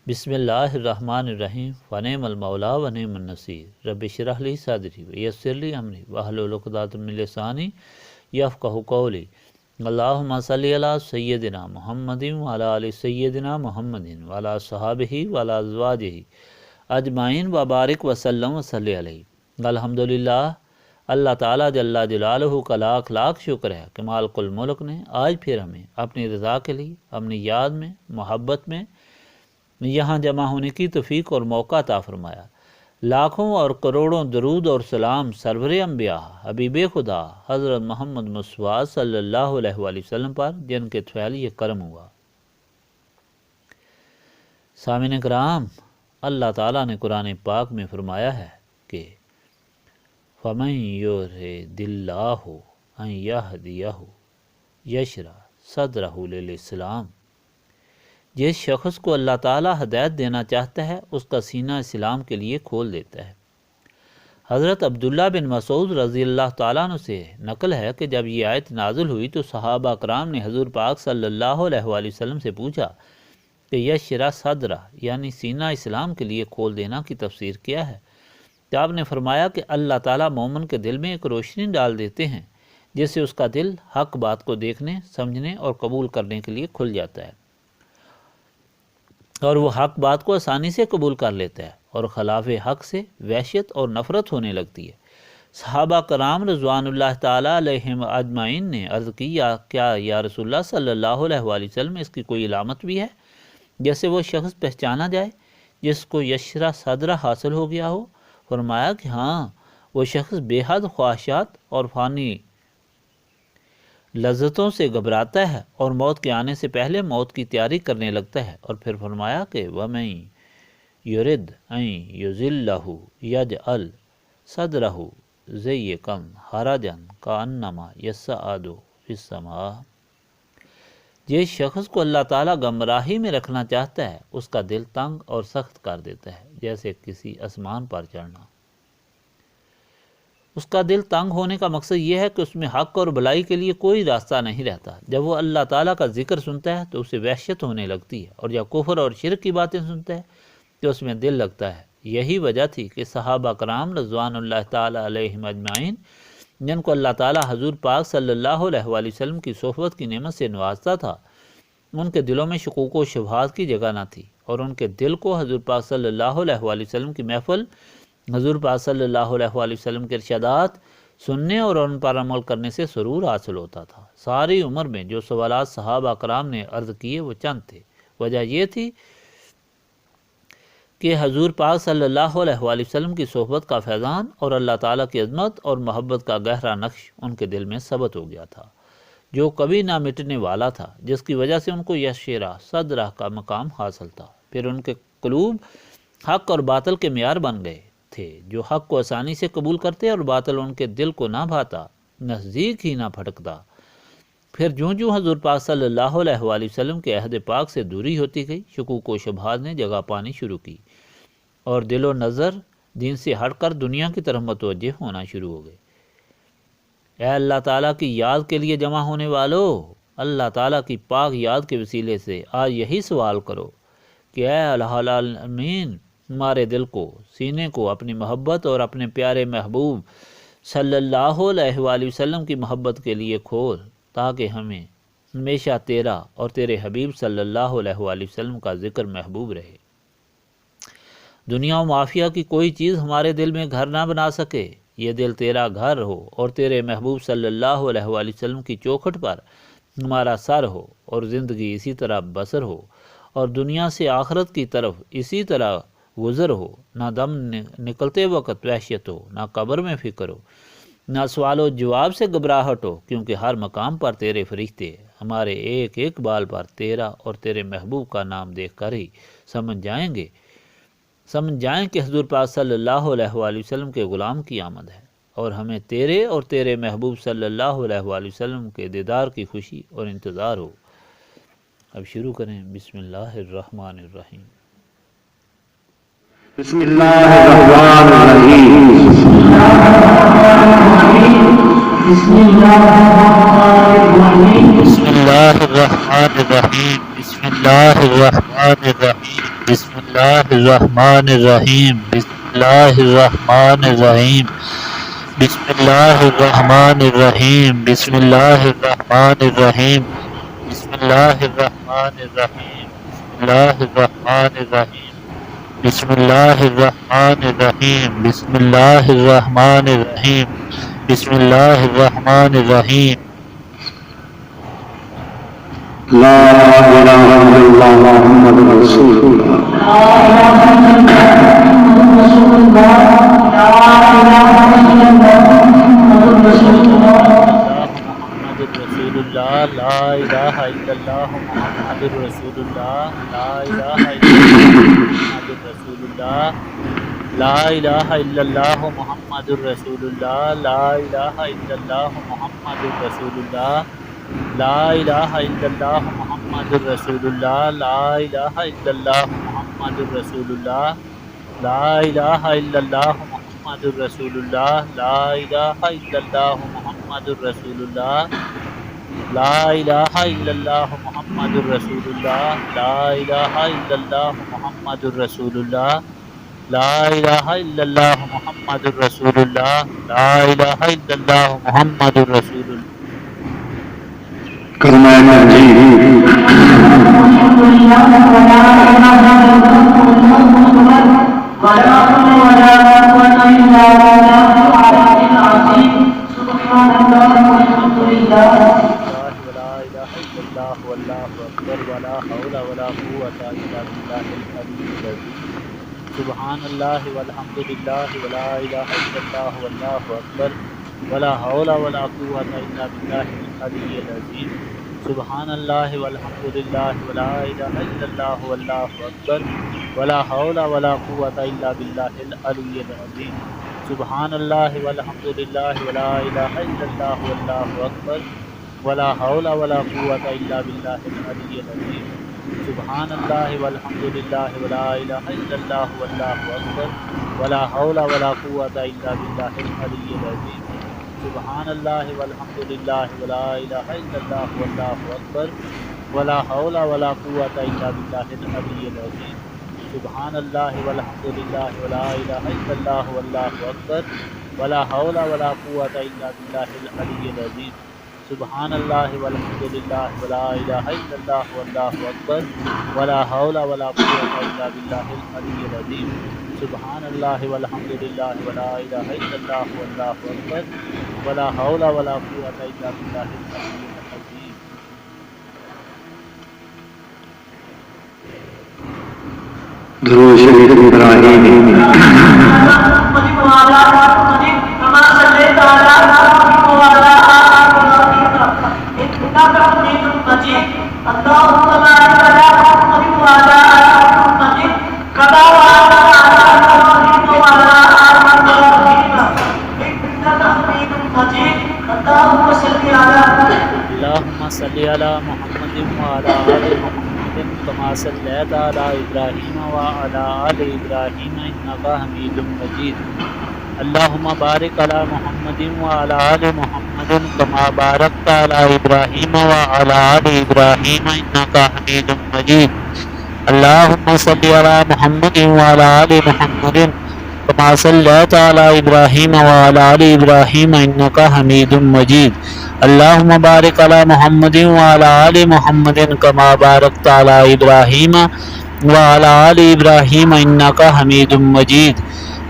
بسم اللہ الرحمن الرحیم ونعم المولا ونعم النصیر رب اشرح لی صدری ویسر لی امری واحلل عقدۃ من لسانی یفقہوا قولی اللہم صلی علی سیدنا محمد وعلی آل سیدنا محمد وعلی اصحابہ وعلی ازواجہ اجمعین وبارک وسلم وصلی علیہ۔ الحمدللہ، اللہ تعالیٰ جل جلالہ کا لاکھ لاکھ شکر ہے کہ مالک الملک نے آج پھر ہمیں اپنی رضا کے لیے اپنی یاد میں محبت میں یہاں جمع ہونے کی توفیق اور موقع عطا فرمایا۔ لاکھوں اور کروڑوں درود اور سلام سرور انبیاء حبیب خدا حضرت محمد مصطفیٰ صلی اللہ علیہ وآلہ وسلم پر، جن کے طفیل یہ کرم ہوا۔ سامعین کرام، اللہ تعالیٰ نے قرآن پاک میں فرمایا ہے کہ فَمَن يُرِدِ اللَّهُ أَن يَهْدِيَهُ يَشْرَحْ صَدْرَهُ لِلْإِسْلَامِ، جس شخص کو اللہ تعالیٰ ہدایت دینا چاہتا ہے اس کا سینہ اسلام کے لیے کھول دیتا ہے۔ حضرت عبداللہ بن مسعود رضی اللہ تعالیٰ عنہ سے نقل ہے کہ جب یہ آیت نازل ہوئی تو صحابہ کرام نے حضور پاک صلی اللہ علیہ وآلہ وسلم سے پوچھا کہ یشرح صدرہ یعنی سینہ اسلام کے لیے کھول دینا کی تفسیر کیا ہے؟ تو آپ نے فرمایا کہ اللہ تعالیٰ مومن کے دل میں ایک روشنی ڈال دیتے ہیں جس سے اس کا دل حق بات کو دیکھنے، سمجھنے اور قبول کرنے کے لیے کھل جاتا ہے، اور وہ حق بات کو آسانی سے قبول کر لیتا ہے اور خلاف حق سے وحشت اور نفرت ہونے لگتی ہے۔ صحابہ کرام رضوان اللہ تعالیٰ علیہم اجمعین نے عرض کی کیا یا رسول اللہ صلی اللہ علیہ وآلہ وسلم اس کی کوئی علامت بھی ہے جیسے وہ شخص پہچانا جائے جس کو یشرح صدرہ حاصل ہو گیا ہو؟ فرمایا کہ ہاں، وہ شخص بے حد خواہشات اور فانی لذتوں سے گھبراتا ہے اور موت کے آنے سے پہلے موت کی تیاری کرنے لگتا ہے۔ اور پھر فرمایا کہ وَمَن يُرِدْ أَن يُضِلَّهُ يَجْعَلْ صَدْرَهُ ضَيِّقًا حَرَجًا كَأَنَّمَا يَصْعَدُ فِي السَّمَاءِ، جس شخص کو اللہ تعالیٰ گمراہی میں رکھنا چاہتا ہے اس کا دل تنگ اور سخت کر دیتا ہے جیسے کسی آسمان پر چڑھنا۔ اس کا دل تنگ ہونے کا مقصد یہ ہے کہ اس میں حق اور بھلائی کے لیے کوئی راستہ نہیں رہتا۔ جب وہ اللہ تعالیٰ کا ذکر سنتا ہے تو اسے وحشت ہونے لگتی ہے، اور جب کفر اور شرک کی باتیں سنتا ہے تو اس میں دل لگتا ہے۔ یہی وجہ تھی کہ صحابہ کرام رضوان اللہ تعالیٰ علیہم اجمعین، جن کو اللہ تعالیٰ حضور پاک صلی اللہ علیہ وآلہ وسلم کی صحبت کی نعمت سے نوازتا تھا، ان کے دلوں میں شکوک و شبہات کی جگہ نہ تھی، اور ان کے دل کو حضور پاک صلی اللہ علیہ وآلہ وسلم کی محفل، حضور پاک صلی اللہ علیہ وآلہ وسلم کے ارشادات سننے اور ان پر عمل کرنے سے سرور حاصل ہوتا تھا۔ ساری عمر میں جو سوالات صحابہ کرام نے عرض کیے وہ چند تھے۔ وجہ یہ تھی کہ حضور پاک صلی اللہ علیہ وآلہ وسلم کی صحبت کا فیضان اور اللہ تعالیٰ کی عظمت اور محبت کا گہرا نقش ان کے دل میں ثبت ہو گیا تھا، جو کبھی نہ مٹنے والا تھا، جس کی وجہ سے ان کو یشرح صدرہ کا مقام حاصل تھا۔ پھر ان کے قلوب حق اور باطل کے معیار بن گئے تھے، جو حق کو آسانی سے قبول کرتے اور باطل ان کے دل کو نہ بھاتا، نزدیک ہی نہ پھٹکتا۔ پھر جوں جوں حضور پاک صلی اللہ علیہ وآلہ وسلم کے عہد پاک سے دوری ہوتی گئی، شکوک و شبہات نے جگہ پانی شروع کی اور دل و نظر دین سے ہٹ کر دنیا کی طرف متوجہ ہونا شروع ہو گئے۔ اے اللہ تعالیٰ کی یاد کے لیے جمع ہونے والو، اللہ تعالیٰ کی پاک یاد کے وسیلے سے آج یہی سوال کرو کہ اے العالمین، ہمارے دل کو، سینے کو اپنی محبت اور اپنے پیارے محبوب صلی اللہ علیہ وآلہ وسلم کی محبت کے لیے کھول، تاکہ ہمیں ہمیشہ تیرا اور تیرے حبیب صلی اللہ علیہ وآلہ وسلم کا ذکر محبوب رہے۔ دنیا و معافیہ کی کوئی چیز ہمارے دل میں گھر نہ بنا سکے۔ یہ دل تیرا گھر ہو اور تیرے محبوب صلی اللہ علیہ وآلہ وسلم کی چوکھٹ پر ہمارا سر ہو، اور زندگی اسی طرح بسر ہو، اور دنیا سے آخرت کی طرف اسی طرح گزر ہو۔ نہ دم نکلتے وقت وحشت ہو، نہ قبر میں فکر ہو، نہ سوال و جواب سے گھبراہٹ ہو، کیونکہ ہر مقام پر تیرے فرشتے ہمارے ایک ایک بال پر تیرا اور تیرے محبوب کا نام دیکھ کر ہی سمجھ جائیں کہ حضور پاک صلی اللہ علیہ وآلہ وسلم کے غلام کی آمد ہے، اور ہمیں تیرے اور تیرے محبوب صلی اللہ علیہ وآلہ وسلم کے دیدار کی خوشی اور انتظار ہو۔ اب شروع کریں۔ بسم اللہ الرحمن الرحیم۔ بسم اللہ الرحمن الرحیم۔ بسم اللہ الرحمن الرحیم۔ بسم اللہ الرحمن الرحیم بسم اللہ الرحمن الرحیم بسم اللہ الرحمن الرحیم بسم اللہ الرحمن الرحیم بسم اللہ الرحمن الرحیم بسم اللہ الرحمن الرحیم بسم اللہ الرحمن الرحیم بسم اللہ الرحمن الرحیم بسم اللہ الرحمن الرحیم بسم اللہ الرحمن الرحیم لا إله إلا الله محمد رسول الله لا إله إلا الله محمد رسول الله لا إله إلا الله محمد رسول الله لا إله إلا الله محمد رسول الله لا إله إلا الله محمد رسول الله لا إله إلا الله محمد رسول الله لا إله إلا الله محمد رسول الله لا إله إلا الله محمد رسول الله لا إله إلا الله محمد رسول الله لا إله إلا الله محمد رسول الله لا إله إلا الله محمد رسول الله لا إله إلا الله محمد رسول الله کلمہ تنزیل سبحان اللہ والحمد للہ ولا الہ الا اللہ واللہ اکبر ولا حول ولا قوة الا باللہ العلی العظیم سبحان اللہ والحمد للہ ولا الہ الا اللہ واللہ اکبر ولا حول ولا قوة الا باللہ العلی العظیم سبحان اللہ والحمد للہ ولا الہ الا اللہ واللہ اکبر ولا حول ولا قوة الا باللہ العلی العظیم سبحان اللہ والحمد للہ ولا الہ الا اللہ واللہ اکبر ولا حول ولا قوة الا باللہ العلی العظیم سبحان اللہ والحمد للہ ولا الہ الا اللہ واللہ اکبر ولا حول ولا قوة الا باللہ العلی العظیم سبحان اللہ والحمد للہ ولا الہ الا اللہ واللہ اکبر ولا حول ولا قوة الا باللہ العلی العظیم سبحان اللہ والحمد للہ ولا الہ الا اللہ واللہ اکبر ولا حول ولا قوة الا باللہ العلی العظیم سبحان اللہ والحمد للہ ولا الہ الا اللہ واللہ اکبر ولا حول ولا قوة الا باللہ العلی العظیم درود شریف ابراہیمی اللہم صلی علی محمد وعلی آل محمد کما صلیت علی ابراہیم وعلی آل ابراہیم انکا حمید مجید اللہم بارک علی محمد وعلی آل محمد کما بارکت علی ابراہیم وعلی آل ابراہیم انکا حمید مجید اللہم صلی علی محمد وعلی آل محمد کما صلیت علی ابراہیم وعلی آل ابراہیم انکا حمید مجید اللہم بارک علی محمد وعلی آل محمد کما بارکت علی ابراہیم وعلی آل ابراہیم انکا حمید مجید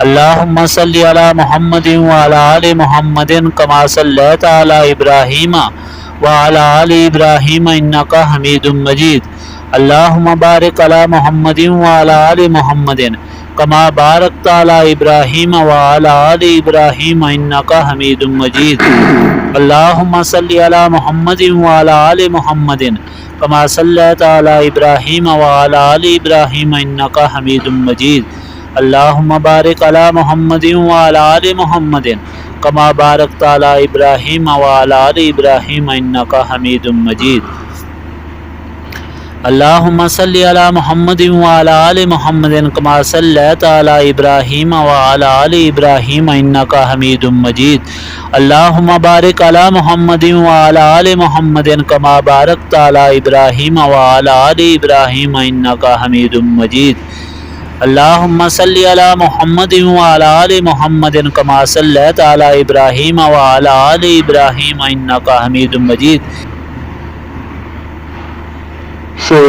اللہم صلی علی محمد وعلی آل محمد کما صلیت علی ابراہیم وعلی آل ابراہیم انکا حمید مجید اللہم بارک علی محمد وعلی آل محمد کما بارکت علی ابراہیم وعلی آل ابراہیم انکا حمید مجید اللہم صلی علی محمد وعلی آل محمد کما صلیت علی ابراہیم وعلی آل ابراہیم انکا حمید مجید اللہم بارک علی محمد وعلی آل محمد کما بارکت علی ابراہیم وعلی آل ابراہیم انکا حمید مجید اللهم صل على محمد وعلى آل محمد كما صليت على إبراهيم وعلى آل إبراهيم إنك حميد مجيد. اللهم بارك على محمد وعلى آل محمد كما باركت على إبراهيم وعلى آل إبراهيم إنك حميد مجيد. اللهم صل على محمد وعلى آل محمد كما صليت على إبراهيم وعلى آل إبراهيم إنك حميد مجيد. استغفر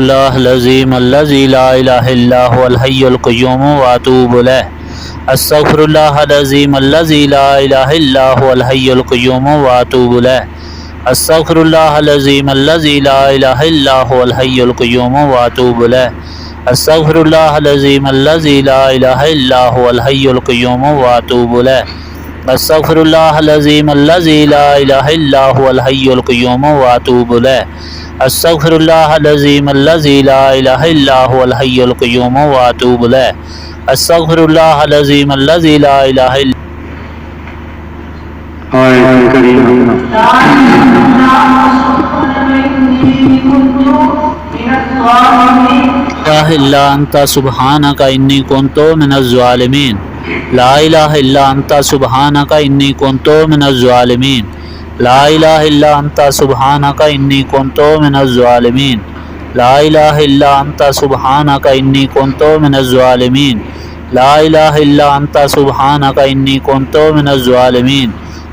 الله العظيم الذي لا إله إلا هو الحي القيوم وأتوب إليه. استغفر الله العظيم الذي لا إله إلا هو الحي القيوم وأتوب إليه. استغفر الله العظيم الذي لا إله إلا هو الحي القيوم وأتوب إليه. استغفر الله العظيم الذي لا إله إلا هو الحي القيوم وأتوب إليه. استغفر الله العظيم الذي لا إله إلا هو الحي القيوم وأتوب إليه. استغفر الله العظيم الذي لا إله إلا هو الحي القيوم وأتوب إليه. استغفر الله العظيم الذي لا إله إلا إلا أنت سبحانك إني كنت من الظالمين. لا إله إلا أنت سبحانك إني كنت من الظالمين. لا إله إلا أنت سبحانك إني كنت من الظالمين. لا إله إلا أنت سبحانك إني كنت من الظالمين. لا إله إلا أنت سبحانك إني كنت من الظالمين.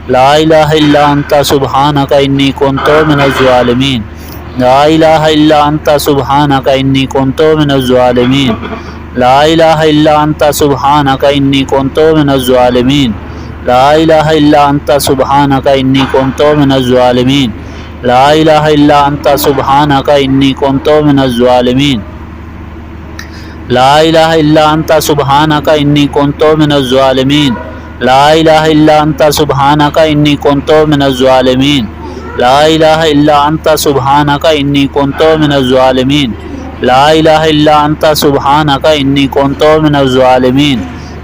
لا إله إلا أنت سبحانك إني كنت من الظالمين. لا إله إلا أنت سبحانك إني كنت من الظالمين. لا إله إلا أنت سبحانك إني كنت من الظالمين. لا إله إلا أنت سبحانك إني كنت من الظالمين. لا إله إلا أنت سبحانك إني كنت من الظالمين. لا إله إلا أنت سبحانك إني كنت من الظالمين. لا إله إلا أنت سبحانك إني كنت من الظالمين. لا إله إلا أنت سبحانك إني كنت من الظالمين. لا إله إلا أنت سبحانك إني كنت من الظالمين.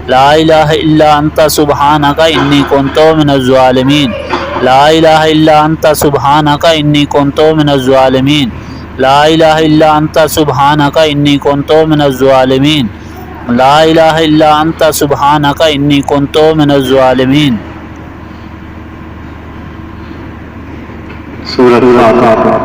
لا إله إلا أنت سبحانك إني كنت من الظالمين. لا إله إلا أنت سبحانك إني كنت من الظالمين. لا إله إلا أنت سبحانك إني كنت من الظالمين. لا إله إلا أنت سبحانك إني كنت من الظالمين. سورة الفاتحة.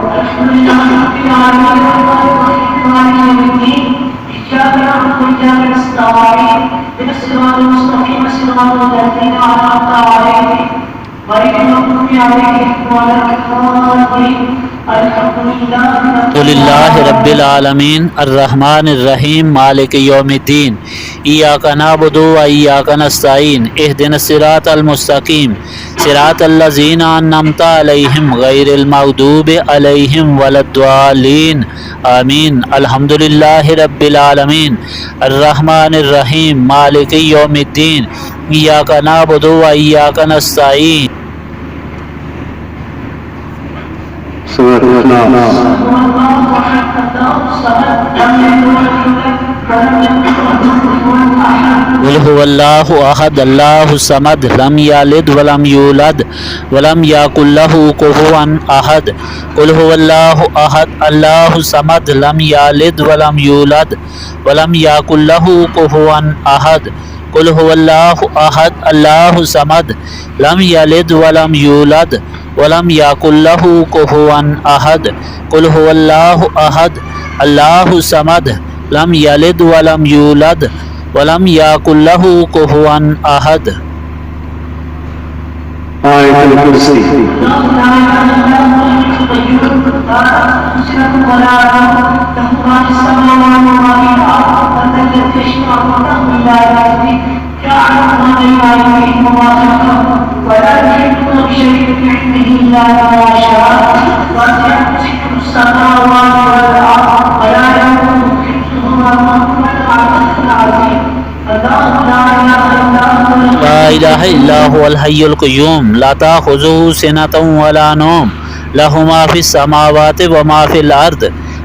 الحمد لله رب العالمين الرحمن الرحيم مالك يوم الدين إياك نعبد وإياك نستعين اهدنا الصراط المستقيم صراط الذين أنعمت عليهم غير المغضوب عليهم ولا الضالين آمين. الحمد لله رب العالمين الرحمن الرحيم مالك يوم الدين إياك نعبد وإياك نستعين. سورة الإخلاص. قل هو الله أحد الله الصمد لم يلد ولم يولد ولم يكن له كفوا أحد. قل هو الله أحد الله الصمد لم يلد ولم يولد ولم يكن له كفوا أحد. قل هو الله أحد الله الصمد لم يلد ولم يولد ولم يكن له كفوا أحد. قل هو الله أحد الله الصمد لم يلد ولم يولد ولم يكن له كفوا أحد. آية الكرسي. ولا يحيطون بشيء من علمه إلا ما شاء وسع كرسيه السماوات والأرض ولا يؤوده حفظهما وهو العلي العظيم. الله لا إله إلا هو لا إله إلا هو الحي القيوم لا تأخذه سنة ولا نوم له ما في السماوات وما في الأرض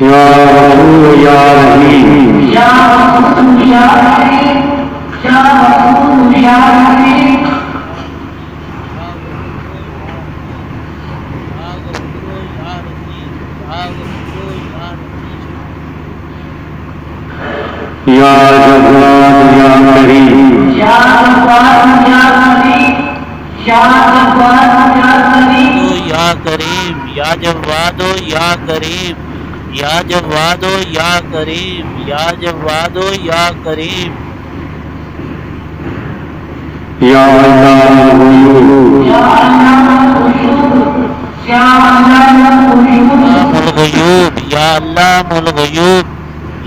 یا غفور یا رحیم یا غفور یا رحیم یا غفور یا رحیم یا جواد یا کریم یا جواد یا کریم یا جواد یا کریم یا کریم یا جواد یا کریم یا جواد یا کریم یا جواد یا کریم یا علام الغیوب یا علام الغیوب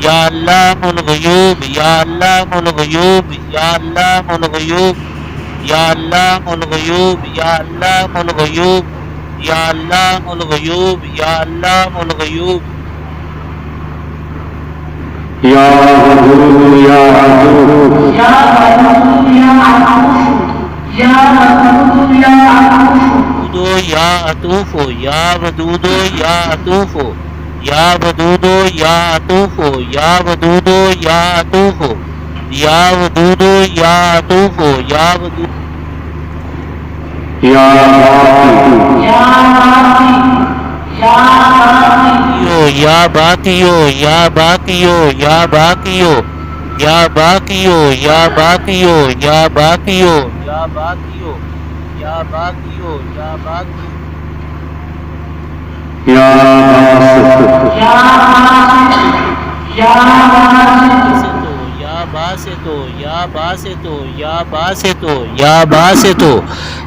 یا علام الغیوب یا علام الغیوب یا علام الغیوب یا علام الغیوب یا علام الغیوب یا علام الغیوب یا علام الغیوب یا علام الغیوب یا علام الغیوب یا غفور یا عفو یا غفور یا عفو یا غفور یا عفو یا عطوف یا ودود یا عطوف یا ودود یا عطوف یا ودود یا عطوف یا ودود یا عطوف یا ودود یا باقی یا باقی یا باقی یا باقیو یا باقیو یا باقیو یا باقیو یا باقیو یا باقیو یا باقیو یا باسط یا باسطو یا باسطو یا باسطو یا باسطو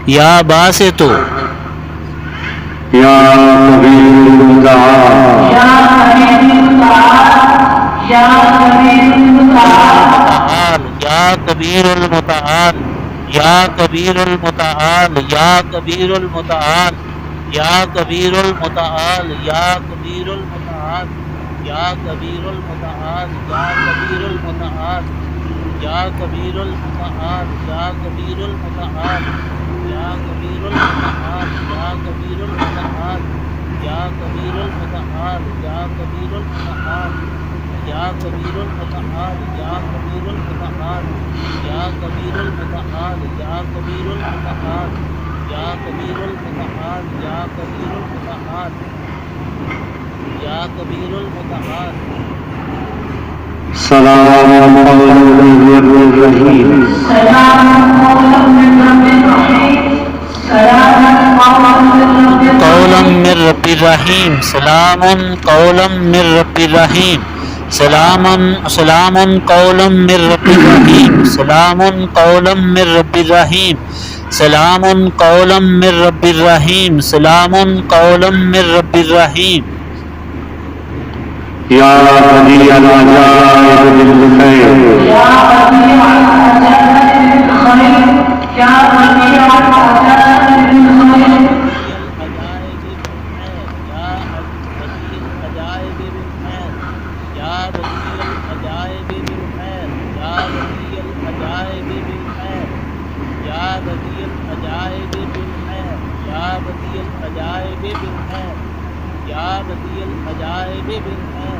یا باسطو یا کبیر المتعال یا کبیر المتعال یا کبیر المتعال یا کبیر المتعال یا کبیر المتعال یا کبیر المتعال یا کبیر المتعال یا کبیر المتعال یا کبیر المتعال یا کبیر المتعال یا کبیر المتعال یا کبیر المتعال یا کبیر المتعال یا کبیر المتعال یا کبیر المتعال یا کبیر المتعال یا کبیر المتعال یا کبیر المتعال یا کبیر المتعال سلام قولا من رب رحیم سلام قولا من رب رحیم سلام قولا من رب رحیم قولا من رب رحیم سلام قولا من رب رحیم سلام قولا من رب رحیم سلام قولا من رب رحیم سلام قولا من رب رحیم یا بدیع العجائب بالخیر یا بدیع العجائب بالخیر یا بدیع العجائب بالخیر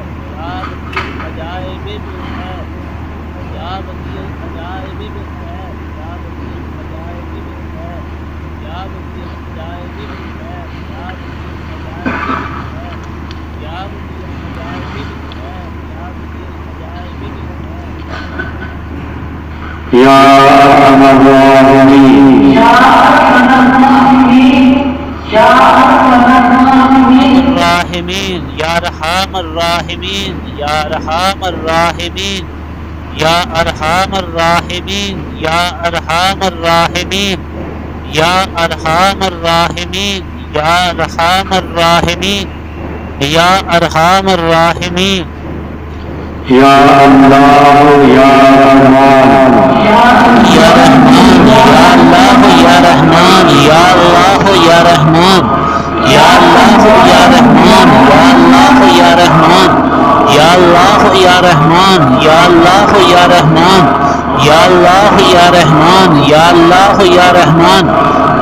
یا ارحم الراحمین یا ارحم الراحمین یا ارحم الراحمین الراحمین یا ارحم الراحمین یا ارحم الراحمین یا ارحم الراحمین یا ارحم الراحمین یا ارحم الراحمین یا ارحم الراحمین یا ارحم الراحمین یا اللہ یا رحمان یا رحمان یا اللہ یا رحمان یا اللہ یا رحمان یا اللہ یا رحمان یا اللہ یا رحمان یا اللہ یا رحمان یا اللہ یا رحمان یا اللہ یا رحمان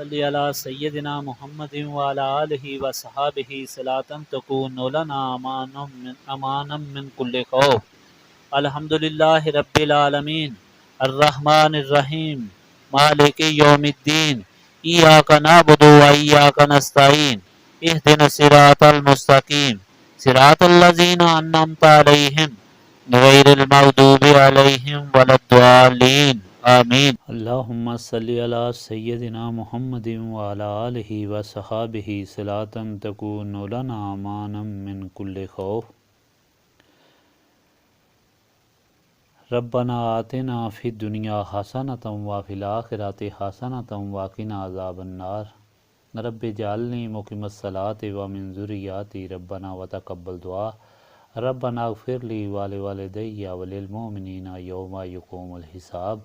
صلی علی سیدنا محمد وعلی آلہ وصحابہ صلاۃ تکون لنا امانا من کل خوف۔ الحمدللہ رب العالمین الرحمن الرحیم مالک یوم الدین ایاک نعبد و ایاک نستعین اہدنا الصراط المستقیم صراط الذین انعمت علیہم غیر المغضوب علیہم ولا الضالین آمین۔ اللہم صلی علی سیدنا محمد وعلی آلہ وصحابہ صلاۃ تکون لنا امانا من کل خوف۔ ربنا آتنا فی الدنیا حسنۃ وفی الآخرۃ حسنۃ وقنا عذاب النار رب اجعلنی مقیم الصلاۃ ومن ذریاتی ربنا وتقبل دعا ربنا اغفر لی ولوالدی وللمؤمنین یوم یقوم الحساب۔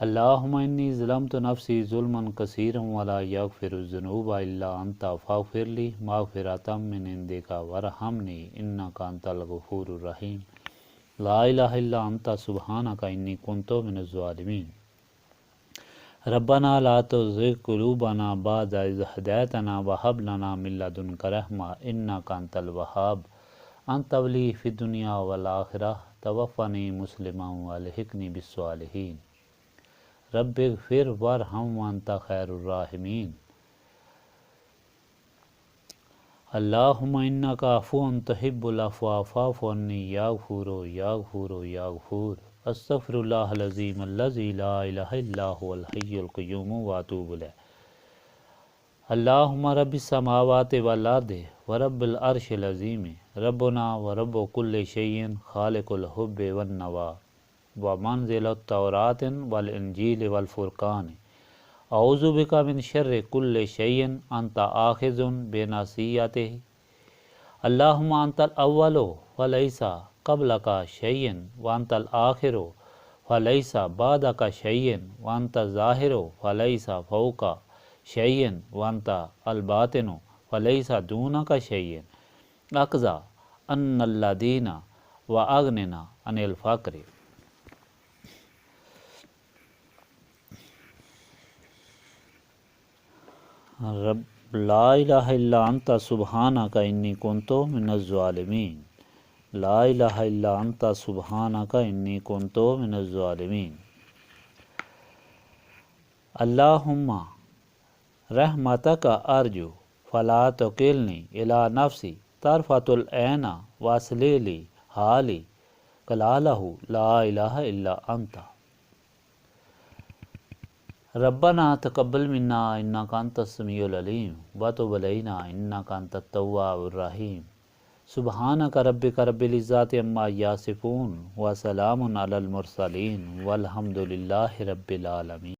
اللہم انی ظلمت نفسی ظلما کثیرا ولا یغفر الذنوب الا انت فاغفر لی مغفرۃ من عندک وارحمنی انک انت الغفور الرحیم۔ لا الہ الا انت سبحانک انی کنت من الظالمین۔ ربنا لا تزغ قلوبنا بعد اذ ہدیتنا وہب لنا من لدنک رحمۃ انک انت الوہاب۔ انت ولی فی الدنیا والآخرہ توفنی مسلما والحقنی بالصالحین۔ رب اغفر وارحم وانت خیر الراحمین۔ اللہم انک عفو تحب العفو فاعف عنی یا غفور یا غفور یا غفور۔ استغفر اللہ العظیم الذی لا الہ الا هو الحی القیوم واتوب الیہ۔ اللہم رب السماوات والارض ورب العرش العظیم ربنا ورب کل شیء خالق الحب والنوى ومنزل التوراۃ والانجیل والفرقان اعوذ بک من شر کل شیء انت آخذ بناصیتہ۔ اللہم انت الاول فلیس قبلک شیء وانت الآخر فلیس بعدک شیء وانت الظاہر فلیس فوقک شیء وانت الباطن فلیس دونک شیء۔ اقضی عنا الدین واغننا عن الفقر۔ رب لا الہ الا انت سبحانک انی کنت من الظالمین۔ لا الہ الا انت سبحانک انی کنت من الظالمین۔ اللہم رحمتک ارجو فلا تکلنی الی نفسی طرفۃ العین واصلح لی حالی کلالہ لا الہ الا انت۔ ربنا تقبل منا انک انت السمیع العلیم وتب علینا انک انت التواب الرحیم۔ سبحانک ربک رب العزۃ عما یصفون وسلام علی المرسلین والحمد للہ رب العالمین۔